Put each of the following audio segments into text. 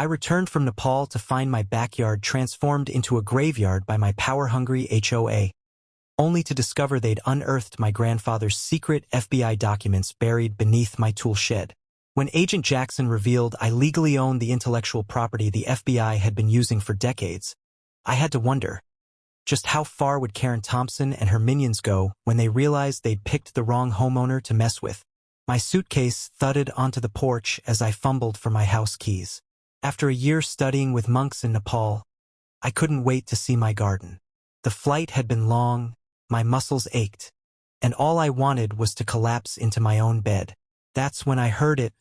I returned from Nepal to find my backyard transformed into a graveyard by my power-hungry HOA, only to discover they'd unearthed my grandfather's secret FBI documents buried beneath my tool shed. When Agent Jackson revealed I legally owned the intellectual property the FBI had been using for decades, I had to wonder, just how far would Karen Thompson and her minions go when they realized they'd picked the wrong homeowner to mess with? My suitcase thudded onto the porch as I fumbled for my house keys. After a year studying with monks in Nepal, I couldn't wait to see my garden. The flight had been long, my muscles ached, and all I wanted was to collapse into my own bed. That's when I heard it,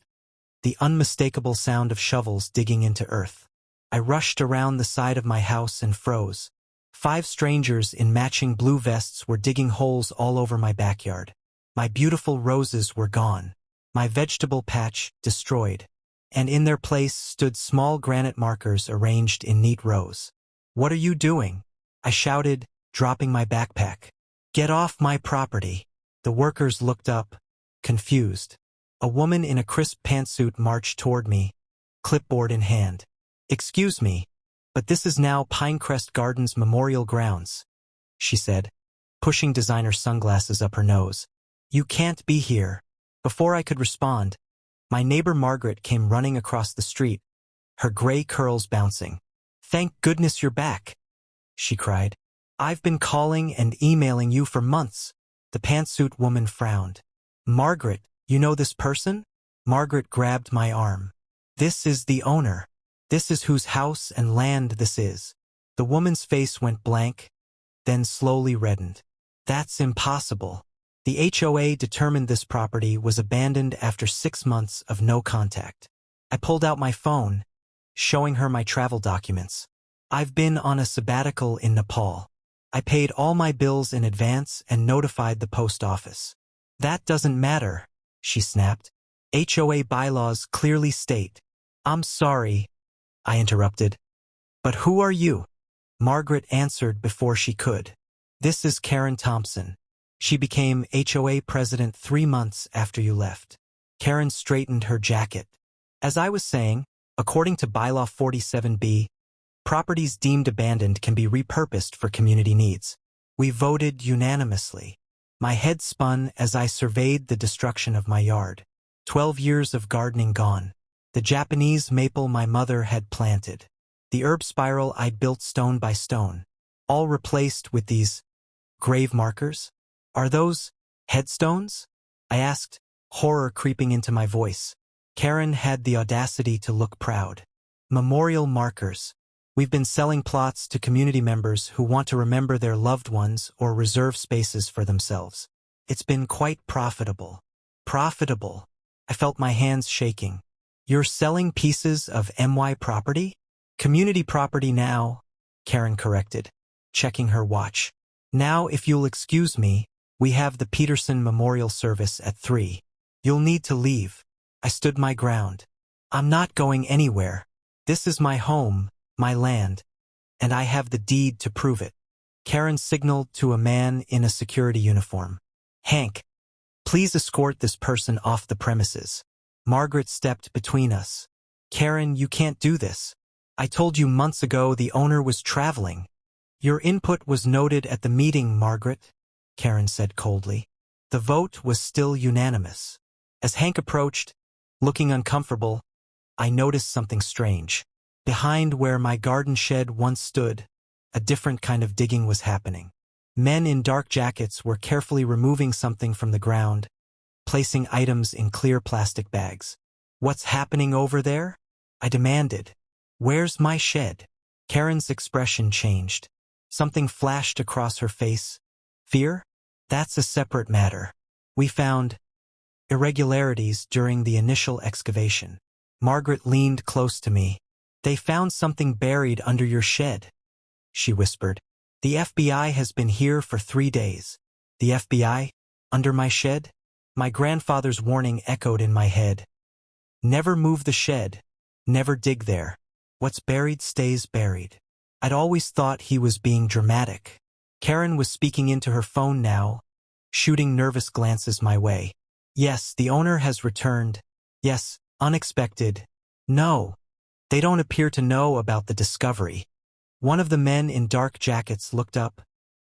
the unmistakable sound of shovels digging into earth. I rushed around the side of my house and froze. 5 strangers in matching blue vests were digging holes all over my backyard. My beautiful roses were gone, my vegetable patch destroyed, and in their place stood small granite markers arranged in neat rows. "What are you doing?" I shouted, dropping my backpack. "Get off my property." The workers looked up, confused. A woman in a crisp pantsuit marched toward me, clipboard in hand. "Excuse me, but this is now Pinecrest Gardens Memorial Grounds," she said, pushing designer sunglasses up her nose. "You can't be here." Before I could respond, my neighbor Margaret came running across the street, her gray curls bouncing. "Thank goodness you're back," she cried. "I've been calling and emailing you for months." The pantsuit woman frowned. "Margaret, you know this person?" Margaret grabbed my arm. "This is the owner. This is whose house and land this is." The woman's face went blank, then slowly reddened. "That's impossible. The HOA determined this property was abandoned after 6 months of no contact." I pulled out my phone, showing her my travel documents. "I've been on a sabbatical in Nepal. I paid all my bills in advance and notified the post office." "That doesn't matter," she snapped. "HOA bylaws clearly state." "I'm sorry," I interrupted. "But who are you?" Margaret answered before she could. "This is Karen Thompson. She became HOA president 3 months after you left." Karen straightened her jacket. "As I was saying, according to Bylaw 47B, properties deemed abandoned can be repurposed for community needs. We voted unanimously." My head spun as I surveyed the destruction of my yard. 12 years of gardening gone. The Japanese maple my mother had planted. The herb spiral I'd built stone by stone. All replaced with these grave markers? "Are those headstones?" I asked, horror creeping into my voice. Karen had the audacity to look proud. "Memorial markers. We've been selling plots to community members who want to remember their loved ones or reserve spaces for themselves. It's been quite profitable." "Profitable?" I felt my hands shaking. "You're selling pieces of MY property?" "Community property now," Karen corrected, checking her watch. "Now, if you'll excuse me, we have the Peterson Memorial Service at 3. You'll need to leave." I stood my ground. "I'm not going anywhere. This is my home, my land, and I have the deed to prove it." Karen signaled to a man in a security uniform. "Hank, please escort this person off the premises." Margaret stepped between us. "Karen, you can't do this. I told you months ago the owner was traveling." "Your input was noted at the meeting, Margaret," Karen said coldly. The vote was still unanimous. As Hank approached, looking uncomfortable, I noticed something strange. Behind where my garden shed once stood, a different kind of digging was happening. Men in dark jackets were carefully removing something from the ground, placing items in clear plastic bags. "What's happening over there?" I demanded. "Where's my shed?" Karen's expression changed. Something flashed across her face. "Fear? That's a separate matter. We found irregularities during the initial excavation." Margaret leaned close to me. "They found something buried under your shed," she whispered. "The FBI has been here for 3 days." "The FBI? Under my shed?" My grandfather's warning echoed in my head. "Never move the shed. Never dig there. What's buried stays buried." I'd always thought he was being dramatic. Karen was speaking into her phone now, shooting nervous glances my way. "Yes, the owner has returned. Yes, unexpected. No, They don't appear to know about the discovery. One of the men in dark jackets looked up,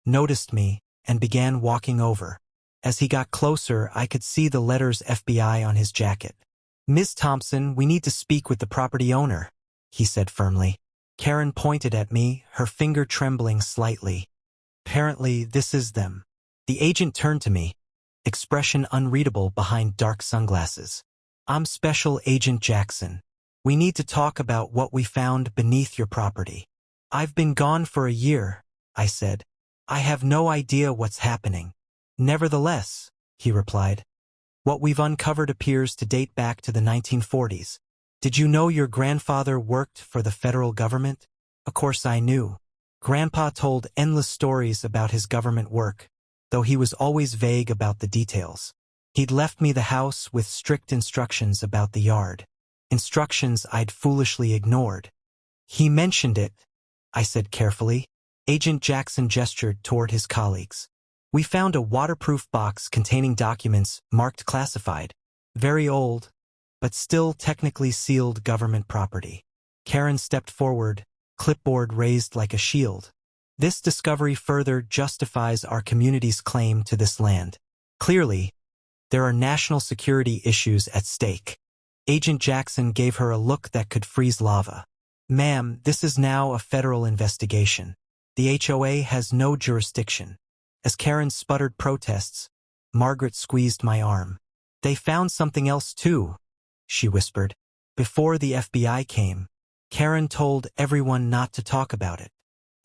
noticed me, and began walking over. As he got closer, I could see the letters FBI on his jacket. "Ms. Thompson, we need to speak with the property owner," he said firmly. Karen pointed at me, her finger trembling slightly. "Apparently, this is them." The agent turned to me, expression unreadable behind dark sunglasses. "I'm Special Agent Jackson. We need to talk about what we found beneath your property." "I've been gone for a year," I said. "I have no idea what's happening." "Nevertheless," he replied, "what we've uncovered appears to date back to the 1940s. Did you know your grandfather worked for the federal government?" Of course I knew. Grandpa told endless stories about his government work, though he was always vague about the details. He'd left me the house with strict instructions about the yard. Instructions I'd foolishly ignored. "He mentioned it," I said carefully. Agent Jackson gestured toward his colleagues. "We found a waterproof box containing documents marked classified. Very old, but still technically sealed government property." Karen stepped forward, clipboard raised like a shield. "This discovery further justifies our community's claim to this land. Clearly, there are national security issues at stake." Agent Jackson gave her a look that could freeze lava. "Ma'am, this is now a federal investigation. The HOA has no jurisdiction." As Karen sputtered protests, Margaret squeezed my arm. "They found something else too," she whispered. "Before the FBI came, Karen told everyone not to talk about it."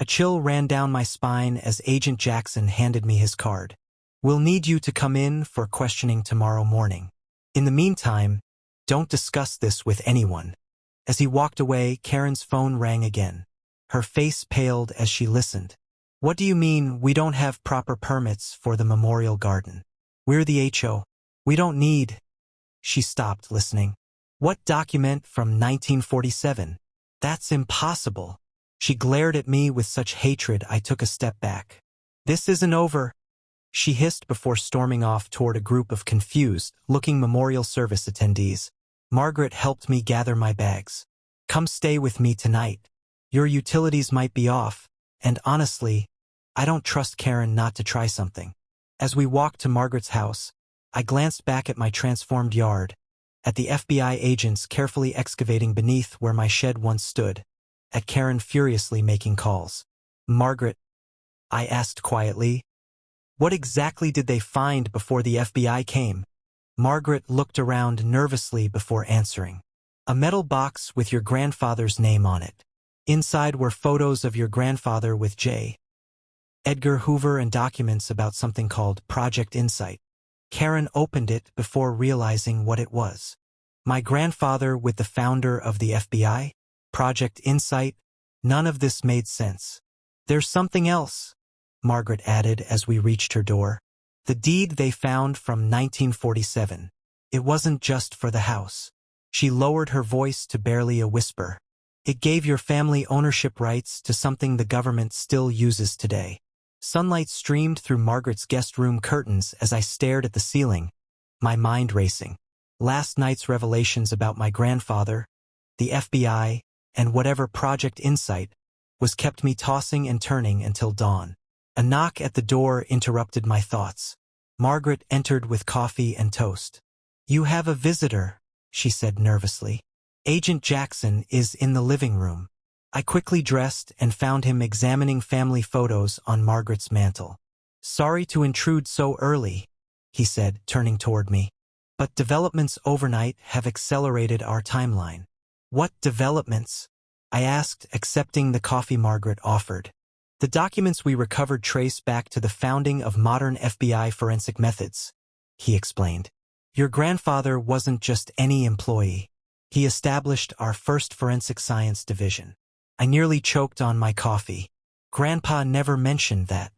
A chill ran down my spine as Agent Jackson handed me his card. "We'll need you to come in for questioning tomorrow morning. In the meantime, don't discuss this with anyone." As he walked away, Karen's phone rang again. Her face paled as she listened. "What do you mean we don't have proper permits for the memorial garden? We're the HO. We don't need—" She stopped listening. "What document from 1947? That's impossible." She glared at me with such hatred I took a step back. "This isn't over," she hissed before storming off toward a group of confused, looking memorial service attendees. Margaret helped me gather my bags. "Come stay with me tonight. Your utilities might be off, and honestly, I don't trust Karen not to try something." As we walked to Margaret's house, I glanced back at my transformed yard, at the FBI agents carefully excavating beneath where my shed once stood, at Karen furiously making calls. "Margaret," I asked quietly, "what exactly did they find before the FBI came?" Margaret looked around nervously before answering. "A metal box with your grandfather's name on it. Inside were photos of your grandfather with J. Edgar Hoover and documents about something called Project Insight." Karen opened it before realizing what it was. "My grandfather with the founder of the FBI? Project Insight?" None of this made sense. "There's something else," Margaret added as we reached her door. "The deed they found from 1947. It wasn't just for the house." She lowered her voice to barely a whisper. "It gave your family ownership rights to something the government still uses today." Sunlight streamed through Margaret's guest room curtains as I stared at the ceiling, my mind racing. Last night's revelations about my grandfather, the FBI, and whatever Project Insight was kept me tossing and turning until dawn. A knock at the door interrupted my thoughts. Margaret entered with coffee and toast. "You have a visitor," she said nervously. "Agent Jackson is in the living room." I quickly dressed and found him examining family photos on Margaret's mantel. "Sorry to intrude so early," he said, turning toward me. "But developments overnight have accelerated our timeline." "What developments?" I asked, accepting the coffee Margaret offered. "The documents we recovered trace back to the founding of modern FBI forensic methods," he explained. "Your grandfather wasn't just any employee. He established our first forensic science division." I nearly choked on my coffee. Grandpa never mentioned that.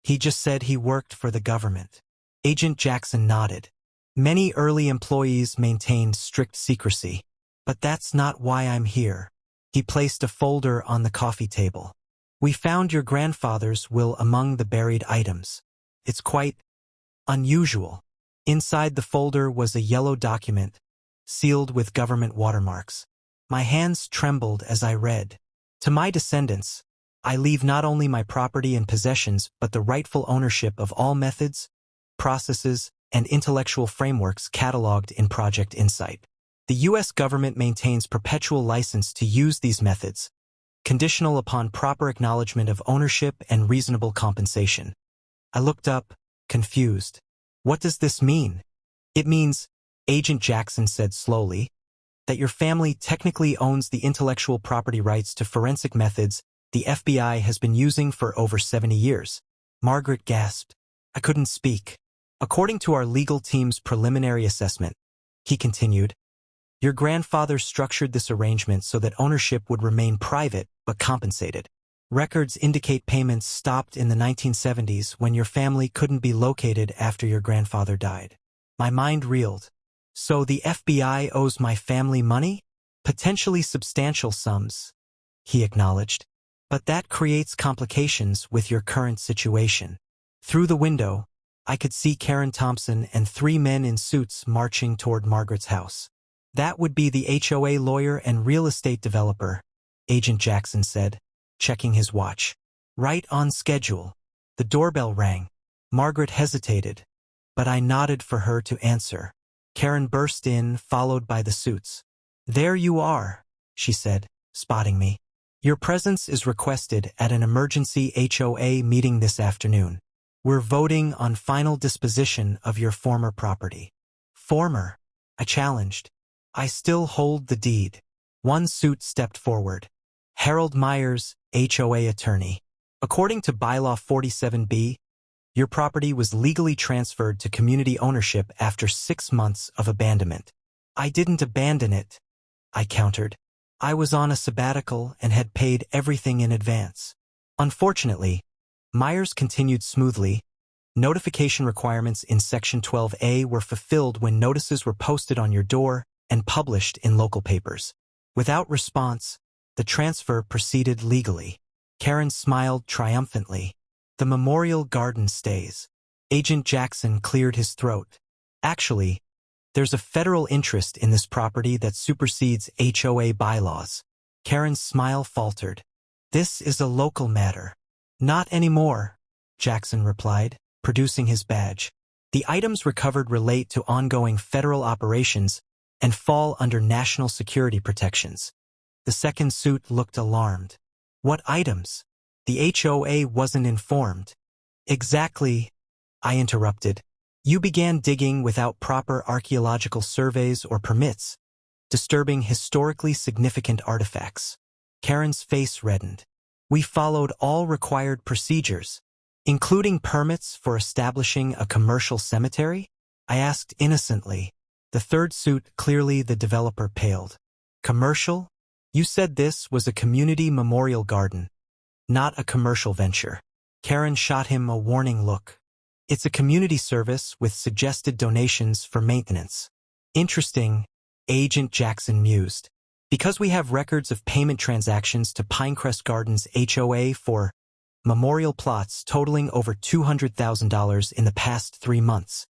He just said he worked for the government. Agent Jackson nodded. "Many early employees maintained strict secrecy. But that's not why I'm here." He placed a folder on the coffee table. "We found your grandfather's will among the buried items. It's quite unusual." Inside the folder was a yellow document, sealed with government watermarks. My hands trembled as I read. To my descendants, I leave not only my property and possessions but the rightful ownership of all methods, processes, and intellectual frameworks cataloged in Project Insight. The U.S. government maintains perpetual license to use these methods, conditional upon proper acknowledgement of ownership and reasonable compensation. I looked up, confused. What does this mean? It means, Agent Jackson said slowly, that your family technically owns the intellectual property rights to forensic methods the FBI has been using for over 70 years. Margaret gasped. I couldn't speak. According to our legal team's preliminary assessment, he continued, your grandfather structured this arrangement so that ownership would remain private but compensated. Records indicate payments stopped in the 1970s when your family couldn't be located after your grandfather died. My mind reeled. So the FBI owes my family money? Potentially substantial sums, he acknowledged. But that creates complications with your current situation. Through the window, I could see Karen Thompson and 3 men in suits marching toward Margaret's house. That would be the HOA lawyer and real estate developer, Agent Jackson said, checking his watch. Right on schedule. The doorbell rang. Margaret hesitated, but I nodded for her to answer. Karen burst in, followed by the suits. There you are, she said, spotting me. Your presence is requested at an emergency HOA meeting this afternoon. We're voting on final disposition of your former property. Former? I challenged. I still hold the deed. One suit stepped forward. Harold Myers, HOA attorney. According to Bylaw 47B, your property was legally transferred to community ownership after 6 months of abandonment. I didn't abandon it, I countered. I was on a sabbatical and had paid everything in advance. Unfortunately, Myers continued smoothly, notification requirements in Section 12A were fulfilled when notices were posted on your door and published in local papers. Without response, the transfer proceeded legally. Karen smiled triumphantly. The memorial garden stays. Agent Jackson cleared his throat. Actually, there's a federal interest in this property that supersedes HOA bylaws. Karen's smile faltered. This is a local matter. Not anymore, Jackson replied, producing his badge. The items recovered relate to ongoing federal operations and fall under national security protections. The second suit looked alarmed. What items? The HOA wasn't informed. Exactly, I interrupted. You began digging without proper archaeological surveys or permits, disturbing historically significant artifacts. Karen's face reddened. We followed all required procedures, including permits for establishing a commercial cemetery? I asked innocently. The third suit, clearly the developer, paled. Commercial? You said this was a community memorial garden, not a commercial venture. Karen shot him a warning look. It's a community service with suggested donations for maintenance. Interesting, Agent Jackson mused. Because we have records of payment transactions to Pinecrest Gardens HOA for memorial plots totaling over $200,000 in the past 3 months.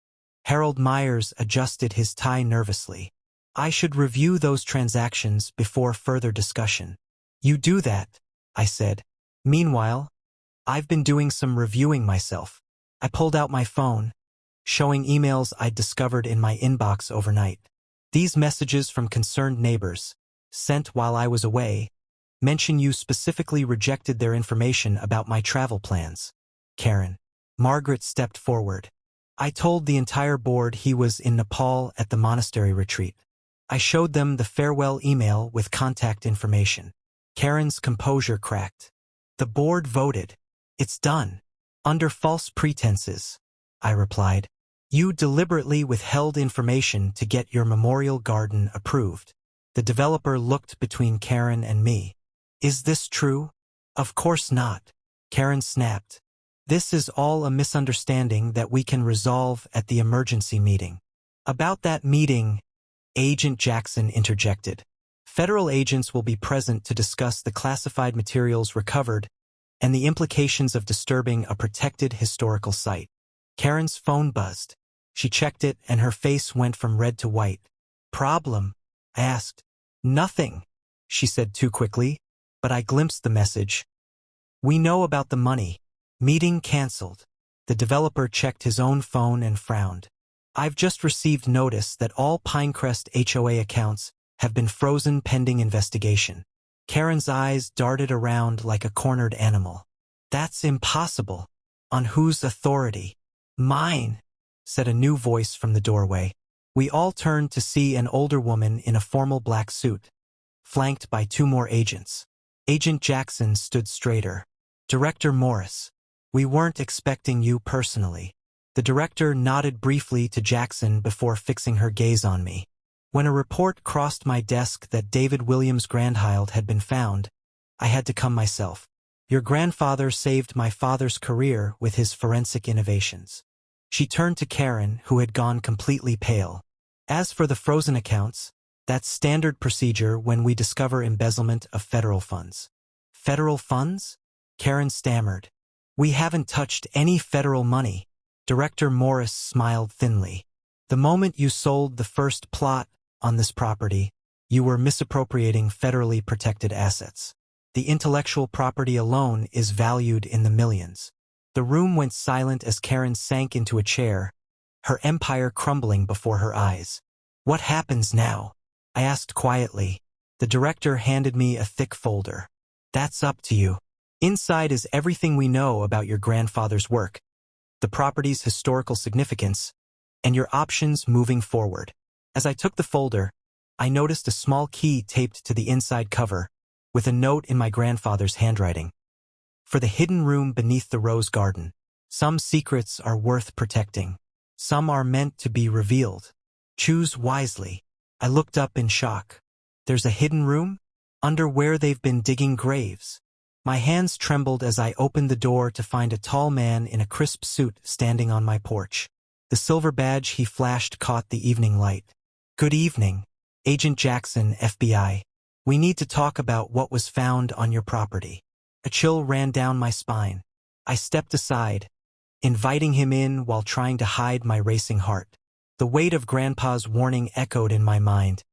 Harold Myers adjusted his tie nervously. I should review those transactions before further discussion. You do that, I said. Meanwhile, I've been doing some reviewing myself. I pulled out my phone, showing emails I'd discovered in my inbox overnight. These messages from concerned neighbors, sent while I was away, mention you specifically rejected their information about my travel plans. Karen. Margaret stepped forward. I told the entire board he was in Nepal at the monastery retreat. I showed them the farewell email with contact information. Karen's composure cracked. The board voted. It's done. Under false pretenses, I replied. You deliberately withheld information to get your memorial garden approved. The developer looked between Karen and me. Is this true? Of course not. Karen snapped. This is all a misunderstanding that we can resolve at the emergency meeting. About that meeting, Agent Jackson interjected. Federal agents will be present to discuss the classified materials recovered and the implications of disturbing a protected historical site. Karen's phone buzzed. She checked it and her face went from red to white. Problem? I asked. Nothing, she said too quickly, but I glimpsed the message. We know about the money. Meeting cancelled. The developer checked his own phone and frowned. I've just received notice that all Pinecrest HOA accounts have been frozen pending investigation. Karen's eyes darted around like a cornered animal. That's impossible. On whose authority? Mine, said a new voice from the doorway. We all turned to see an older woman in a formal black suit, flanked by 2 more agents. Agent Jackson stood straighter. Director Morris, we weren't expecting you personally. The director nodded briefly to Jackson before fixing her gaze on me. When a report crossed my desk that David Williams Grandchild had been found, I had to come myself. Your grandfather saved my father's career with his forensic innovations. She turned to Karen, who had gone completely pale. As for the frozen accounts, that's standard procedure when we discover embezzlement of federal funds. Federal funds? Karen stammered. We haven't touched any federal money. Director Morris smiled thinly. The moment you sold the first plot on this property, you were misappropriating federally protected assets. The intellectual property alone is valued in the millions. The room went silent as Karen sank into a chair, her empire crumbling before her eyes. What happens now? I asked quietly. The director handed me a thick folder. That's up to you. Inside is everything we know about your grandfather's work, the property's historical significance, and your options moving forward. As I took the folder, I noticed a small key taped to the inside cover, with a note in my grandfather's handwriting. For the hidden room beneath the rose garden. Some secrets are worth protecting. Some are meant to be revealed. Choose wisely. I looked up in shock. There's a hidden room? Under where they've been digging graves. My hands trembled as I opened the door to find a tall man in a crisp suit standing on my porch. The silver badge he flashed caught the evening light. Good evening, Agent Jackson, FBI. We need to talk about what was found on your property. A chill ran down my spine. I stepped aside, inviting him in while trying to hide my racing heart. The weight of Grandpa's warning echoed in my mind.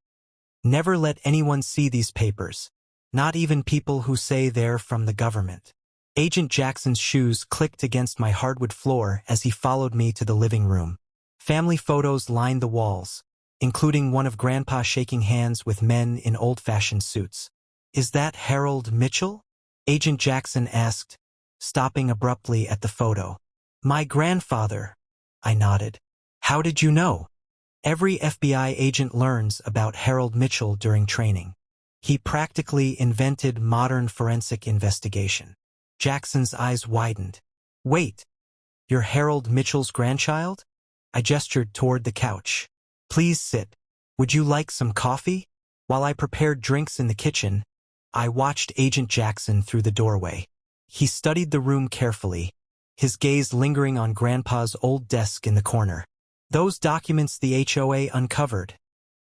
Never let anyone see these papers. Not even people who say they're from the government. Agent Jackson's shoes clicked against my hardwood floor as he followed me to the living room. Family photos lined the walls, including one of Grandpa shaking hands with men in old-fashioned suits. Is that Harold Mitchell? Agent Jackson asked, stopping abruptly at the photo. My grandfather, I nodded. How did you know? Every FBI agent learns about Harold Mitchell during training. He practically invented modern forensic investigation. Jackson's eyes widened. Wait, you're Harold Mitchell's grandchild? I gestured toward the couch. Please sit. Would you like some coffee? While I prepared drinks in the kitchen, I watched Agent Jackson through the doorway. He studied the room carefully, his gaze lingering on Grandpa's old desk in the corner. Those documents the HOA uncovered,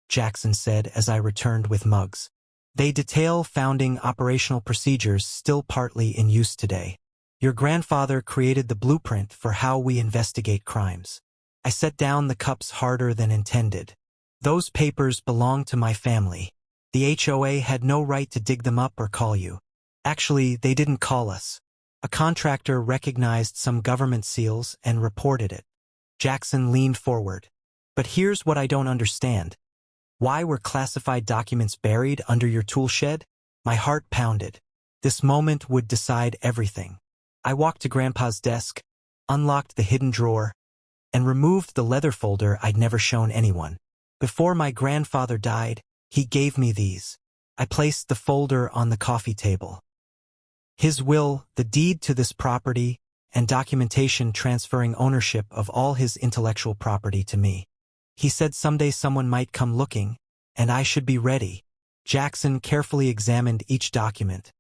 Jackson said as I returned with mugs. They detail founding operational procedures still partly in use today. Your grandfather created the blueprint for how we investigate crimes. I set down the cups harder than intended. Those papers belong to my family. The HOA had no right to dig them up or call you. Actually, they didn't call us. A contractor recognized some government seals and reported it. Jackson leaned forward. But here's what I don't understand. Why were classified documents buried under your tool shed? My heart pounded. This moment would decide everything. I walked to Grandpa's desk, unlocked the hidden drawer, and removed the leather folder I'd never shown anyone. Before my grandfather died, he gave me these. I placed the folder on the coffee table. His will, the deed to this property, and documentation transferring ownership of all his intellectual property to me. He said someday someone might come looking, and I should be ready. Jackson carefully examined each document,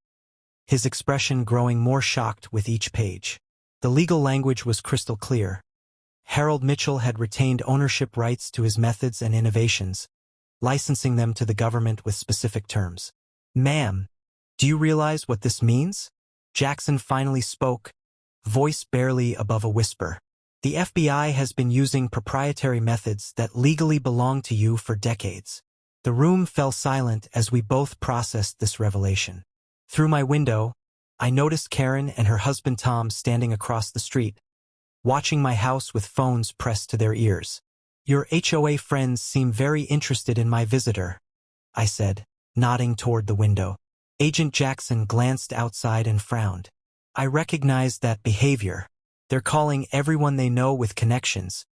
his expression growing more shocked with each page. The legal language was crystal clear. Harold Mitchell had retained ownership rights to his methods and innovations, licensing them to the government with specific terms. Ma'am, do you realize what this means? Jackson finally spoke, voice barely above a whisper. The FBI has been using proprietary methods that legally belong to you for decades. The room fell silent as we both processed this revelation. Through my window, I noticed Karen and her husband Tom standing across the street, watching my house with phones pressed to their ears. "Your HOA friends seem very interested in my visitor," I said, nodding toward the window. Agent Jackson glanced outside and frowned. I recognized that behavior. They're calling everyone they know with connections,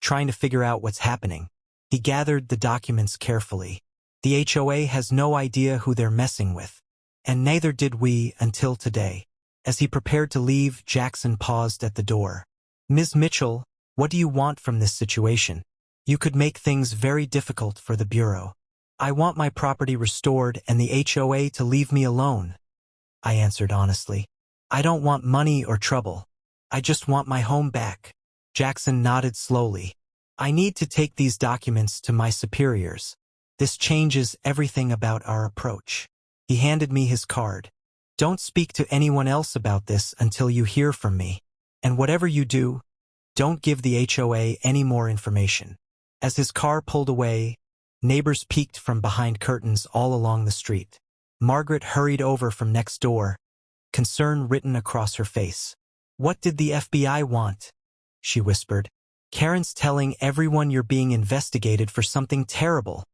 trying to figure out what's happening. He gathered the documents carefully. The HOA has no idea who they're messing with. And neither did we until today. As he prepared to leave, Jackson paused at the door. "Ms. Mitchell, what do you want from this situation? You could make things very difficult for the Bureau." "I want my property restored and the HOA to leave me alone," I answered honestly. "I don't want money or trouble. I just want my home back." Jackson nodded slowly. "I need to take these documents to my superiors. This changes everything about our approach." He handed me his card. "Don't speak to anyone else about this until you hear from me. And whatever you do, don't give the HOA any more information." As his car pulled away, neighbors peeked from behind curtains all along the street. Margaret hurried over from next door, concern written across her face. "What did the FBI want?" she whispered. "Karen's telling everyone you're being investigated for something terrible."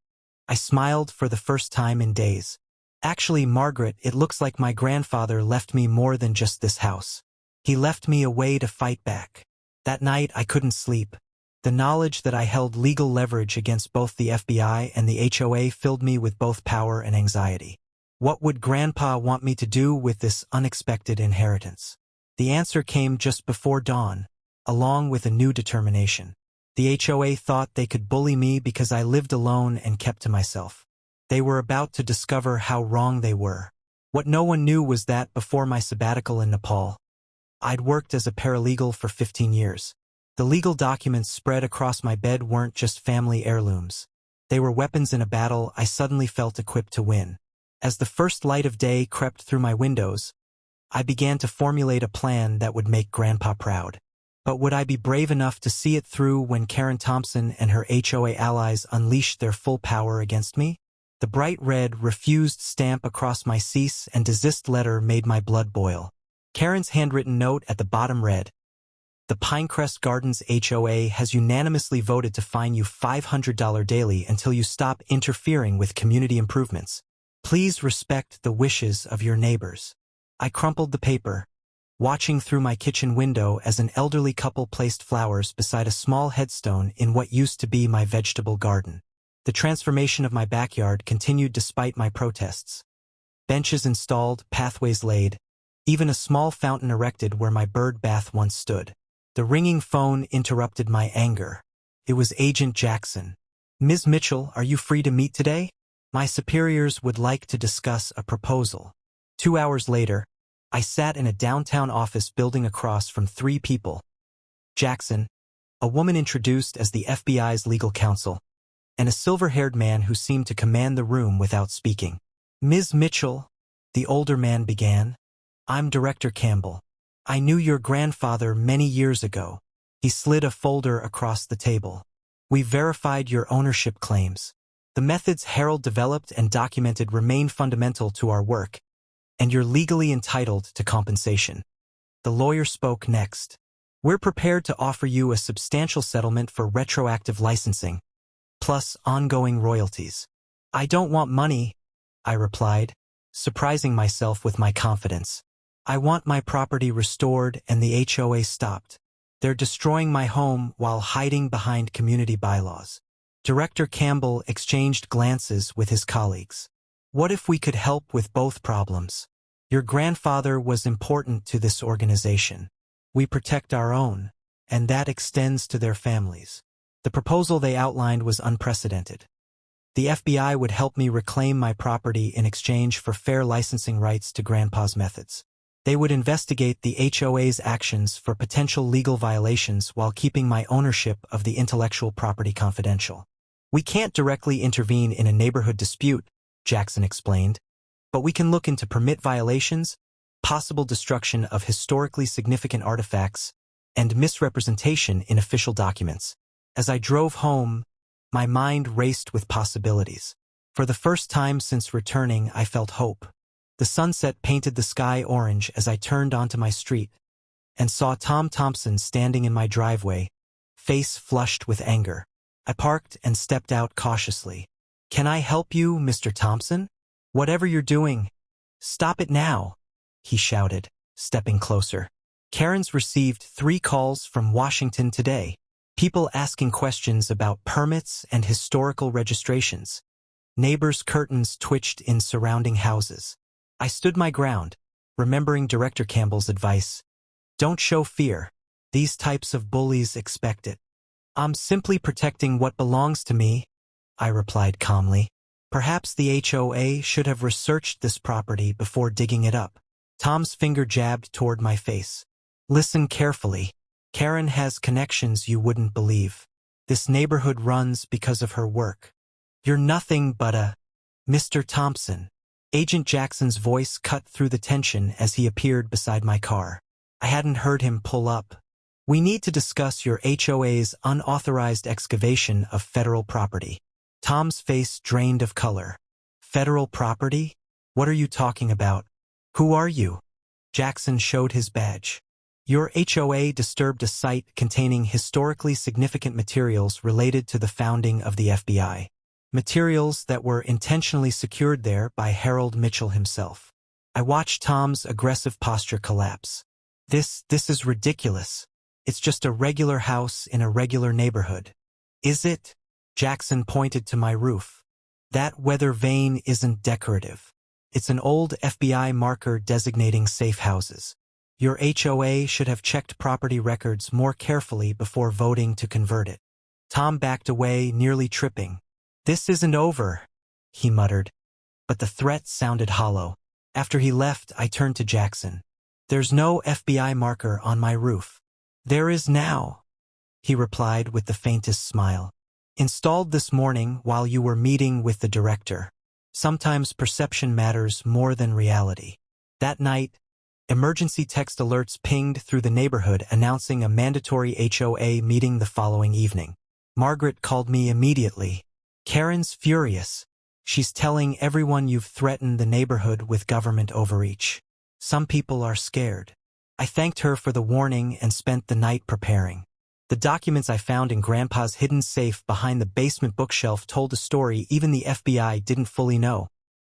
I smiled for the first time in days. "Actually, Margaret, it looks like my grandfather left me more than just this house. He left me a way to fight back." That night, I couldn't sleep. The knowledge that I held legal leverage against both the FBI and the HOA filled me with both power and anxiety. What would Grandpa want me to do with this unexpected inheritance? The answer came just before dawn, along with a new determination. The HOA thought they could bully me because I lived alone and kept to myself. They were about to discover how wrong they were. What no one knew was that before my sabbatical in Nepal, I'd worked as a paralegal for 15 years. The legal documents spread across my bed weren't just family heirlooms. They were weapons in a battle I suddenly felt equipped to win. As the first light of day crept through my windows, I began to formulate a plan that would make Grandpa proud. But would I be brave enough to see it through when Karen Thompson and her HOA allies unleashed their full power against me? The bright red refused stamp across my cease and desist letter made my blood boil. Karen's handwritten note at the bottom read, "The Pinecrest Gardens HOA has unanimously voted to fine you $500 daily until you stop interfering with community improvements. Please respect the wishes of your neighbors." I crumpled the paper, watching through my kitchen window as an elderly couple placed flowers beside a small headstone in what used to be my vegetable garden. The transformation of my backyard continued despite my protests. Benches installed, pathways laid, even a small fountain erected where my bird bath once stood. The ringing phone interrupted my anger. It was Agent Jackson. "Ms. Mitchell, are you free to meet today? My superiors would like to discuss a proposal." 2 hours later, I sat in a downtown office building across from 3 people. Jackson, a woman introduced as the FBI's legal counsel, and a silver-haired man who seemed to command the room without speaking. "Ms. Mitchell," the older man began, "I'm Director Campbell. I knew your grandfather many years ago." He slid a folder across the table. "We verified your ownership claims. The methods Harold developed and documented remain fundamental to our work, and you're legally entitled to compensation." The lawyer spoke next. "We're prepared to offer you a substantial settlement for retroactive licensing, plus ongoing royalties." "I don't want money," I replied, surprising myself with my confidence. "I want my property restored and the HOA stopped. They're destroying my home while hiding behind community bylaws." Director Campbell exchanged glances with his colleagues. "What if we could help with both problems? Your grandfather was important to this organization. We protect our own, and that extends to their families." The proposal they outlined was unprecedented. The FBI would help me reclaim my property in exchange for fair licensing rights to Grandpa's methods. They would investigate the HOA's actions for potential legal violations while keeping my ownership of the intellectual property confidential. "We can't directly intervene in a neighborhood dispute," Jackson explained, "but we can look into permit violations, possible destruction of historically significant artifacts, and misrepresentation in official documents." As I drove home, my mind raced with possibilities. For the first time since returning, I felt hope. The sunset painted the sky orange as I turned onto my street and saw Tom Thompson standing in my driveway, face flushed with anger. I parked and stepped out cautiously. "Can I help you, Mr. Thompson? Whatever you're doing, stop it now," he shouted, stepping closer. "Karen's received 3 calls from Washington today. People asking questions about permits and historical registrations." Neighbors' curtains twitched in surrounding houses. I stood my ground, remembering Director Campbell's advice. Don't show fear. These types of bullies expect it. "I'm simply protecting what belongs to me," I replied calmly. "Perhaps the HOA should have researched this property before digging it up." Tom's finger jabbed toward my face. "Listen carefully. Karen has connections you wouldn't believe. This neighborhood runs because of her work. You're nothing but a Mr. Thompson." Agent Jackson's voice cut through the tension as he appeared beside my car. I hadn't heard him pull up. "We need to discuss your HOA's unauthorized excavation of federal property." Tom's face drained of color. "Federal property? What are you talking about? Who are you?" Jackson showed his badge. "Your HOA disturbed a site containing historically significant materials related to the founding of the FBI. Materials that were intentionally secured there by Harold Mitchell himself." I watched Tom's aggressive posture collapse. This is ridiculous. It's just a regular house in a regular neighborhood." "Is it?" Jackson pointed to my roof. "That weather vane isn't decorative. It's an old FBI marker designating safe houses. Your HOA should have checked property records more carefully before voting to convert it." Tom backed away, nearly tripping. "This isn't over," he muttered. But the threat sounded hollow. After he left, I turned to Jackson. "There's no FBI marker on my roof." "There is now," he replied with the faintest smile. "Installed this morning while you were meeting with the director. Sometimes perception matters more than reality." That night, emergency text alerts pinged through the neighborhood announcing a mandatory HOA meeting the following evening. Margaret called me immediately. "Karen's furious. She's telling everyone you've threatened the neighborhood with government overreach. Some people are scared." I thanked her for the warning and spent the night preparing. The documents I found in Grandpa's hidden safe behind the basement bookshelf told a story even the FBI didn't fully know,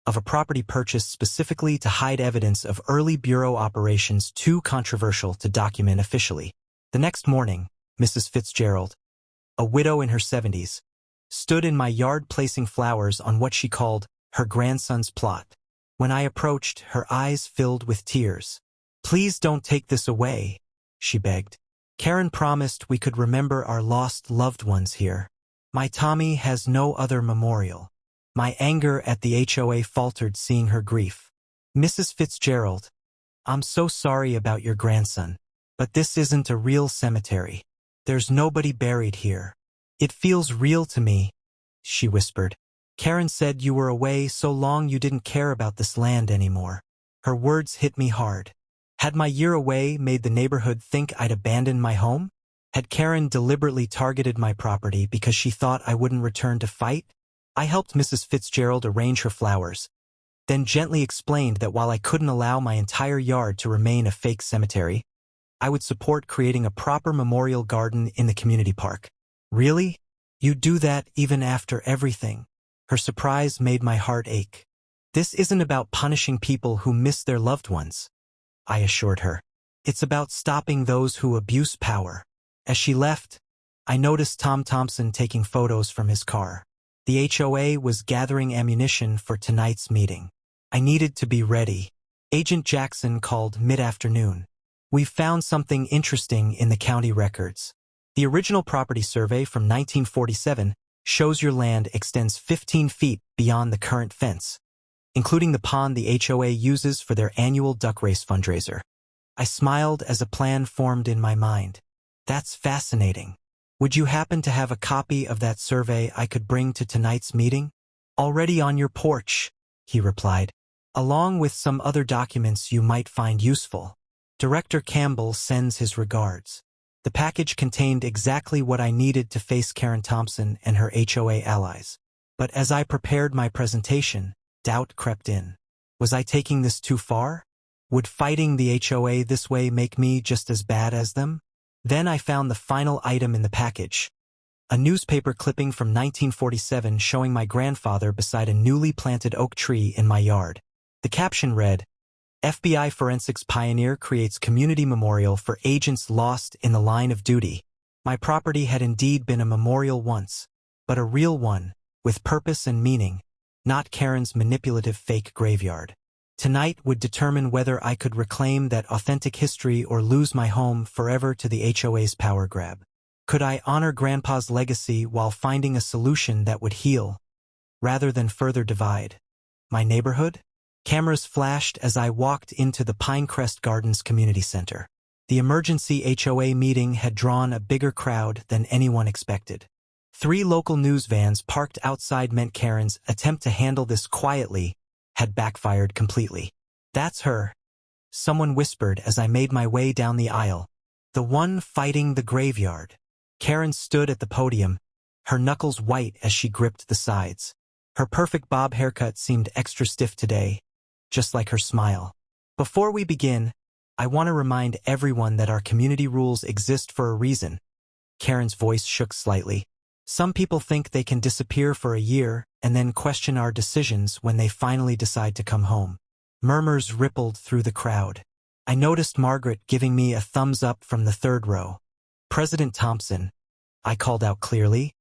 of a property purchased specifically to hide evidence of early bureau operations too controversial to document officially. The next morning, Mrs. Fitzgerald, a widow in her 70s, stood in my yard placing flowers on what she called her grandson's plot. When I approached, her eyes filled with tears. "Please don't take this away," she begged. "Karen promised we could remember our lost loved ones here. My Tommy has no other memorial." My anger at the HOA faltered seeing her grief. "Mrs. Fitzgerald, I'm so sorry about your grandson, but this isn't a real cemetery. There's nobody buried here. It feels real to me," she whispered. "Karen said you were away so long you didn't care about this land anymore." Her words hit me hard. Had my year away made the neighborhood think I'd abandoned my home? Had Karen deliberately targeted my property because she thought I wouldn't return to fight? I helped Mrs. Fitzgerald arrange her flowers, then gently explained that while I couldn't allow my entire yard to remain a fake cemetery, I would support creating a proper memorial garden in the community park. "Really? You do that even after everything?" Her surprise made my heart ache. "This isn't about punishing people who miss their loved ones," I assured her. "It's about stopping those who abuse power." As she left, I noticed Tom Thompson taking photos from his car. The HOA was gathering ammunition for tonight's meeting. I needed to be ready. Agent Jackson called mid-afternoon. "We've found something interesting in the county records. The original property survey from 1947 shows your land extends 15 feet beyond the current fence, including the pond the HOA uses for their annual duck race fundraiser." I smiled as a plan formed in my mind. "That's fascinating. Would you happen to have a copy of that survey I could bring to tonight's meeting?" "Already on your porch," he replied, "along with some other documents you might find useful. Director Campbell sends his regards." The package contained exactly what I needed to face Karen Thompson and her HOA allies. But as I prepared my presentation, doubt crept in. Was I taking this too far? Would fighting the HOA this way make me just as bad as them? Then I found the final item in the package. A newspaper clipping from 1947 showing my grandfather beside a newly planted oak tree in my yard. The caption read, FBI forensics pioneer creates community memorial for agents lost in the line of duty. My property had indeed been a memorial once, but a real one, with purpose and meaning, not Karen's manipulative fake graveyard. Tonight would determine whether I could reclaim that authentic history or lose my home forever to the HOA's power grab. Could I honor Grandpa's legacy while finding a solution that would heal, rather than further divide? My neighborhood? Cameras flashed as I walked into the Pinecrest Gardens Community Center. The emergency HOA meeting had drawn a bigger crowd than anyone expected. 3 local news vans parked outside meant Karen's attempt to handle this quietly had backfired completely. That's her, someone whispered as I made my way down the aisle. The one fighting the graveyard. Karen stood at the podium, her knuckles white as she gripped the sides. Her perfect bob haircut seemed extra stiff today, just like her smile. Before we begin, I want to remind everyone that our community rules exist for a reason. Karen's voice shook slightly. Some people think they can disappear for a year and then question our decisions when they finally decide to come home. Murmurs rippled through the crowd. I noticed Margaret giving me a thumbs up from the 3rd row. President Thompson, I called out clearly.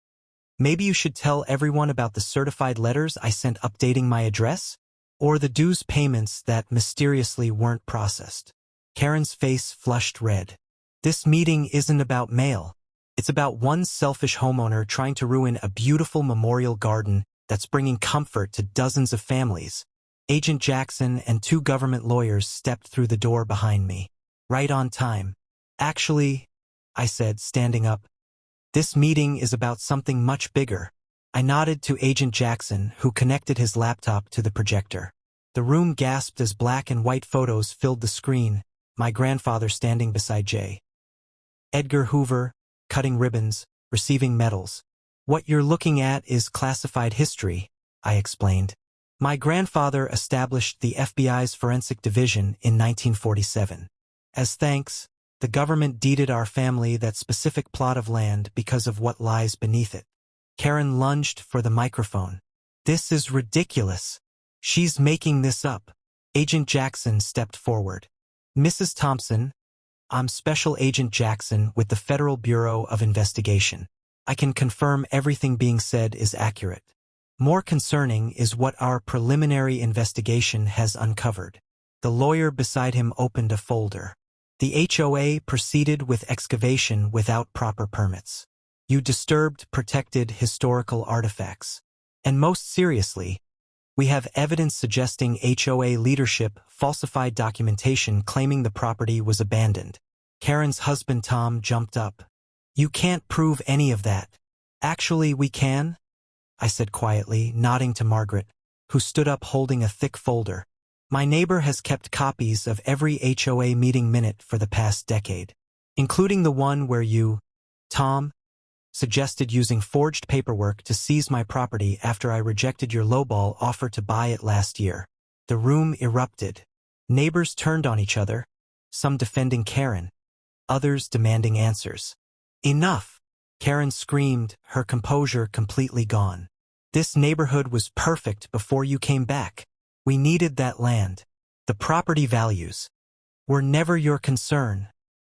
Maybe you should tell everyone about the certified letters I sent updating my address, or the dues payments that mysteriously weren't processed. Karen's face flushed red. This meeting isn't about mail. It's about one selfish homeowner trying to ruin a beautiful memorial garden that's bringing comfort to dozens of families. Agent Jackson and 2 government lawyers stepped through the door behind me. Right on time. Actually, I said, standing up, this meeting is about something much bigger. I nodded to Agent Jackson, who connected his laptop to the projector. The room gasped as black and white photos filled the screen, my grandfather standing beside J. Edgar Hoover, cutting ribbons, receiving medals. What you're looking at is classified history, I explained. My grandfather established the FBI's Forensic Division in 1947. As thanks, the government deeded our family that specific plot of land because of what lies beneath it. Karen lunged for the microphone. This is ridiculous. She's making this up. Agent Jackson stepped forward. Mrs. Thompson, I'm Special Agent Jackson with the Federal Bureau of Investigation. I can confirm everything being said is accurate. More concerning is what our preliminary investigation has uncovered. The lawyer beside him opened a folder. The HOA proceeded with excavation without proper permits. You disturbed protected historical artifacts. And most seriously, we have evidence suggesting HOA leadership falsified documentation claiming the property was abandoned. Karen's husband Tom jumped up. You can't prove any of that. Actually, we can, I said quietly, nodding to Margaret, who stood up holding a thick folder. My neighbor has kept copies of every HOA meeting minute for the past decade, including the one where you, Tom, suggested using forged paperwork to seize my property after I rejected your lowball offer to buy it last year. The room erupted. Neighbors turned on each other, some defending Karen, others demanding answers. Enough! Karen screamed, her composure completely gone. This neighborhood was perfect before you came back. We needed that land. The property values were never your concern,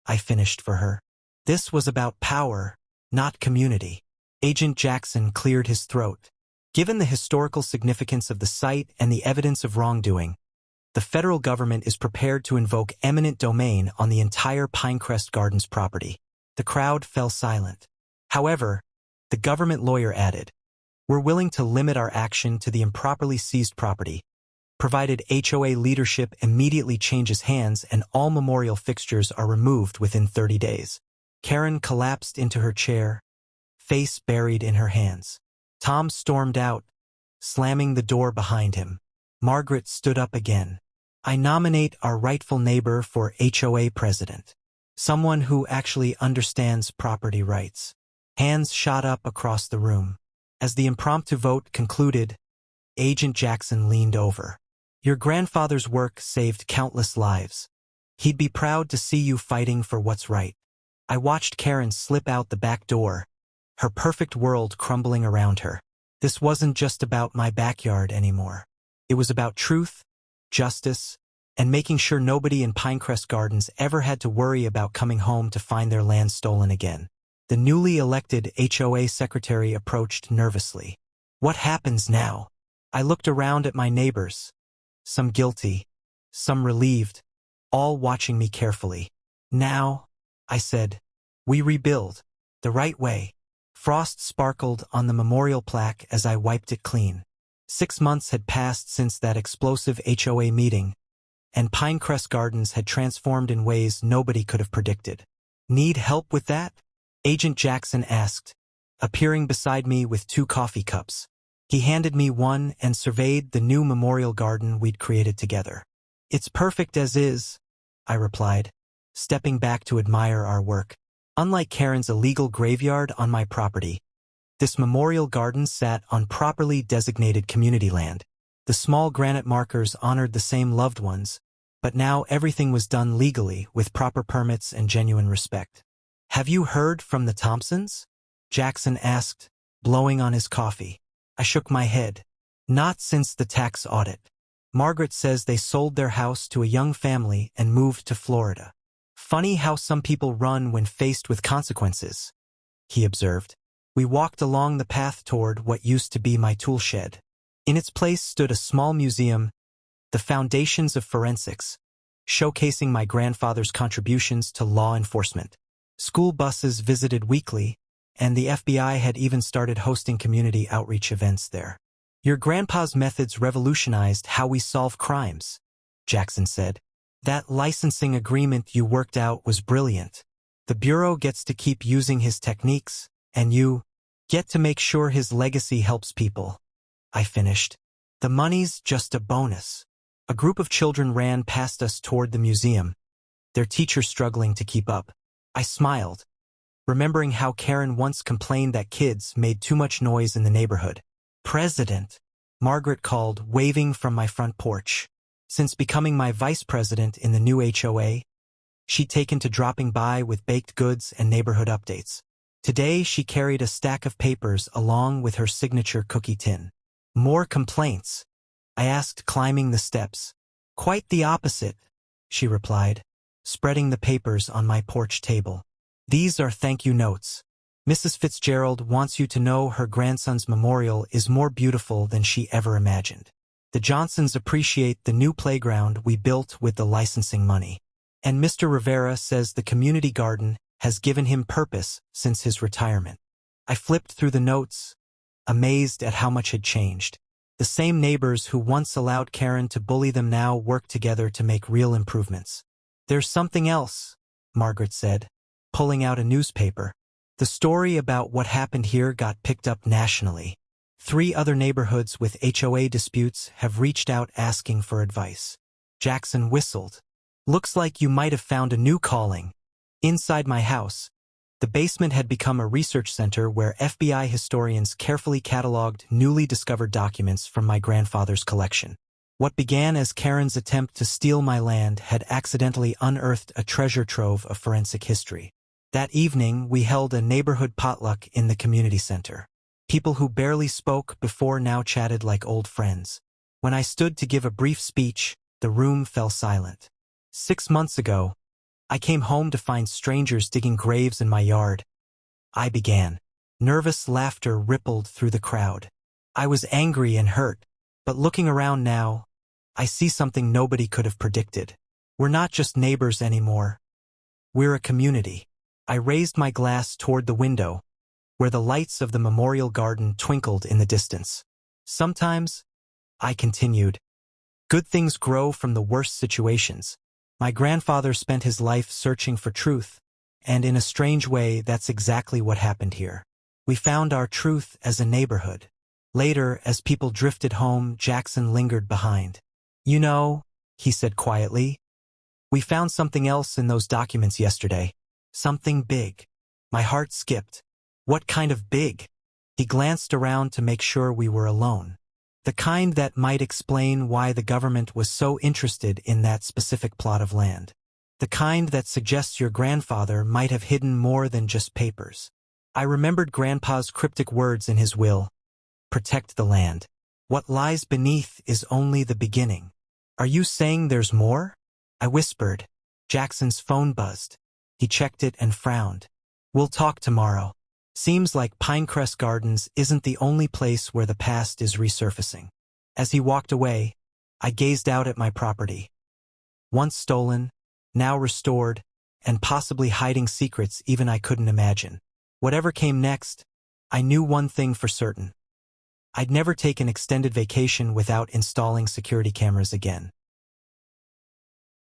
I finished for her. This was about power, not community. Agent Jackson cleared his throat. Given the historical significance of the site and the evidence of wrongdoing, the federal government is prepared to invoke eminent domain on the entire Pinecrest Gardens property. The crowd fell silent. However, the government lawyer added, we're willing to limit our action to the improperly seized property, provided HOA leadership immediately changes hands and all memorial fixtures are removed within 30 days. Karen collapsed into her chair, face buried in her hands. Tom stormed out, slamming the door behind him. Margaret stood up again. I nominate our rightful neighbor for HOA president. Someone who actually understands property rights. Hands shot up across the room. As the impromptu vote concluded, Agent Jackson leaned over. Your grandfather's work saved countless lives. He'd be proud to see you fighting for what's right. I watched Karen slip out the back door, her perfect world crumbling around her. This wasn't just about my backyard anymore. It was about truth, justice, and making sure nobody in Pinecrest Gardens ever had to worry about coming home to find their land stolen again. The newly elected HOA secretary approached nervously. What happens now? I looked around at my neighbors, some guilty, some relieved, all watching me carefully. Now, I said, we rebuild, the right way. Frost sparkled on the memorial plaque as I wiped it clean. 6 months had passed since that explosive HOA meeting, and Pinecrest Gardens had transformed in ways nobody could have predicted. Need help with that? Agent Jackson asked, appearing beside me with 2 coffee cups. He handed me one and surveyed the new memorial garden we'd created together. It's perfect as is, I replied, stepping back to admire our work. Unlike Karen's illegal graveyard on my property, this memorial garden sat on properly designated community land. The small granite markers honored the same loved ones, but now everything was done legally with proper permits and genuine respect. Have you heard from the Thompsons? Jackson asked, blowing on his coffee. I shook my head. Not since the tax audit. Margaret says they sold their house to a young family and moved to Florida. Funny how some people run when faced with consequences, he observed. We walked along the path toward what used to be my tool shed. In its place stood a small museum, the Foundations of Forensics, showcasing my grandfather's contributions to law enforcement. School buses visited weekly, and the FBI had even started hosting community outreach events there. Your grandpa's methods revolutionized how we solve crimes, Jackson said. That licensing agreement you worked out was brilliant. The Bureau gets to keep using his techniques, and you get to make sure his legacy helps people. I finished. The money's just a bonus. A group of children ran past us toward the museum, their teacher struggling to keep up. I smiled, remembering how Karen once complained that kids made too much noise in the neighborhood. President, Margaret called, waving from my front porch. Since becoming my vice president in the new HOA, she'd taken to dropping by with baked goods and neighborhood updates. Today, she carried a stack of papers along with her signature cookie tin. More complaints? I asked, climbing the steps. Quite the opposite, she replied, spreading the papers on my porch table. These are thank you notes. Mrs. Fitzgerald wants you to know her grandson's memorial is more beautiful than she ever imagined. The Johnsons appreciate the new playground we built with the licensing money. And Mr. Rivera says the community garden has given him purpose since his retirement. I flipped through the notes, amazed at how much had changed. The same neighbors who once allowed Karen to bully them now work together to make real improvements. There's something else, Margaret said, pulling out a newspaper. The story about what happened here got picked up nationally. 3 other neighborhoods with HOA disputes have reached out asking for advice. Jackson whistled. Looks like you might have found a new calling. Inside my house, the basement had become a research center where FBI historians carefully cataloged newly discovered documents from my grandfather's collection. What began as Karen's attempt to steal my land had accidentally unearthed a treasure trove of forensic history. That evening, we held a neighborhood potluck in the community center. People who barely spoke before now chatted like old friends. When I stood to give a brief speech, the room fell silent. 6 months ago, I came home to find strangers digging graves in my yard. I began. Nervous laughter rippled through the crowd. I was angry and hurt, but looking around now, I see something nobody could have predicted. We're not just neighbors anymore. We're a community. I raised my glass toward the window, where the lights of the memorial garden twinkled in the distance. Sometimes, I continued, good things grow from the worst situations. My grandfather spent his life searching for truth, and in a strange way, that's exactly what happened here. We found our truth as a neighborhood. Later, as people drifted home, Jackson lingered behind. You know, he said quietly, we found something else in those documents yesterday. Something big. My heart skipped. What kind of big? He glanced around to make sure we were alone. The kind that might explain why the government was so interested in that specific plot of land. The kind that suggests your grandfather might have hidden more than just papers. I remembered Grandpa's cryptic words in his will. Protect the land. What lies beneath is only the beginning. Are you saying there's more? I whispered. Jackson's phone buzzed. He checked it and frowned. We'll talk tomorrow. Seems like Pinecrest Gardens isn't the only place where the past is resurfacing. As he walked away, I gazed out at my property. Once stolen, now restored, and possibly hiding secrets even I couldn't imagine. Whatever came next, I knew one thing for certain. I'd never take an extended vacation without installing security cameras again.